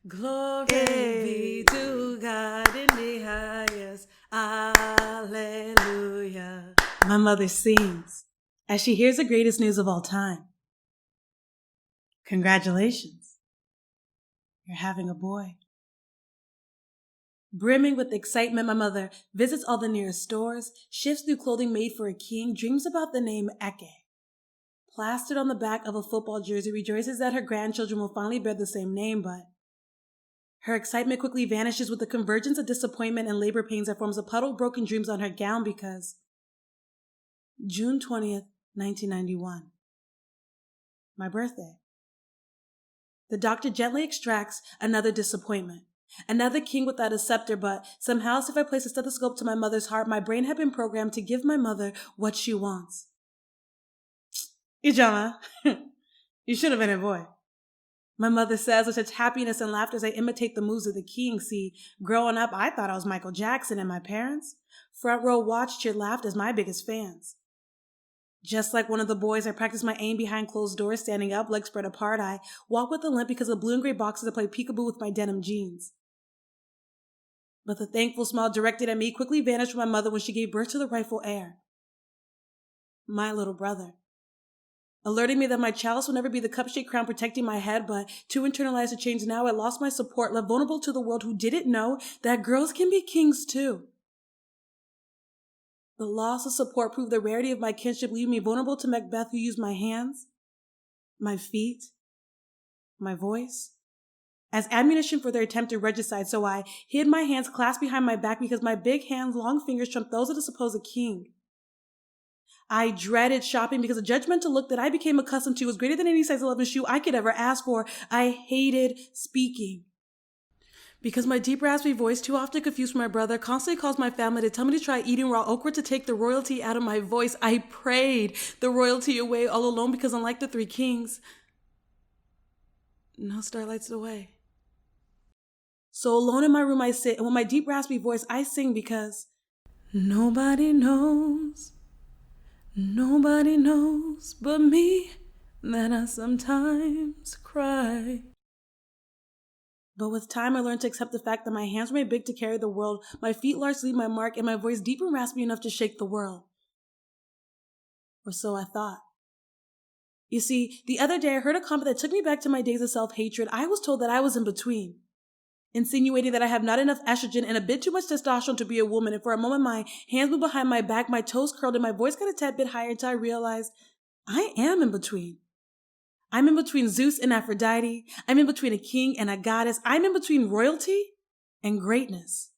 Glory be to God in the highest. Alleluia. My mother sings as she hears the greatest news of all time. Congratulations. You're having a boy. Brimming with excitement, my mother visits all the nearest stores, shifts through clothing made for a king, dreams about the name Eke. Plastered on the back of a football jersey, rejoices that her grandchildren will finally bear the same name, but her excitement quickly vanishes with the convergence of disappointment and labor pains that forms a puddle of broken dreams on her gown because June 20th, 1991. My birthday. The doctor gently extracts another disappointment. Another king without a scepter, but somehow, if I place a stethoscope to my mother's heart, my brain had been programmed to give my mother what she wants. Ijama, you should have been a boy. My mother says with such happiness and laughter as I imitate the moves of the king. See, growing up, I thought I was Michael Jackson, and my parents, front row watched, cheered, laughed as my biggest fans. Just like one of the boys, I practiced my aim behind closed doors, standing up, legs spread apart. I walk with a limp because of blue and gray boxes that play peekaboo with my denim jeans. But the thankful smile directed at me quickly vanished from my mother when she gave birth to the rightful heir, my little brother, alerting me that my chalice will never be the cup-shaped crown protecting my head, but too internalized to change now, I lost my support, left vulnerable to the world who didn't know that girls can be kings too. The loss of support proved the rarity of my kinship, leaving me vulnerable to Macbeth, who used my hands, my feet, my voice as ammunition for their attempted regicide, so I hid my hands clasped behind my back because my big hands' long fingers trumped those of the supposed king. I dreaded shopping because the judgmental look that I became accustomed to was greater than any size 11 shoe I could ever ask for. I hated speaking because my deep raspy voice, too often confused my brother, constantly caused my family to tell me to try eating raw okra to take the royalty out of my voice. I prayed the royalty away all alone because unlike the three kings, no star lights the way. So alone in my room I sit, and with my deep raspy voice I sing because nobody knows but me that I sometimes cry. But with time I learned to accept the fact that my hands were made big to carry the world, my feet large to leave my mark, and my voice deep and raspy enough to shake the world. Or so I thought. You see, the other day I heard a comment that took me back to my days of self-hatred. I was told that I was in between, insinuating that I have not enough estrogen and a bit too much testosterone to be a woman, and for a moment my hands moved behind my back, my toes curled, and my voice got a tad bit higher until I realized I am in between. I'm in between Zeus and Aphrodite. I'm in between a king and a goddess. I'm in between royalty and greatness.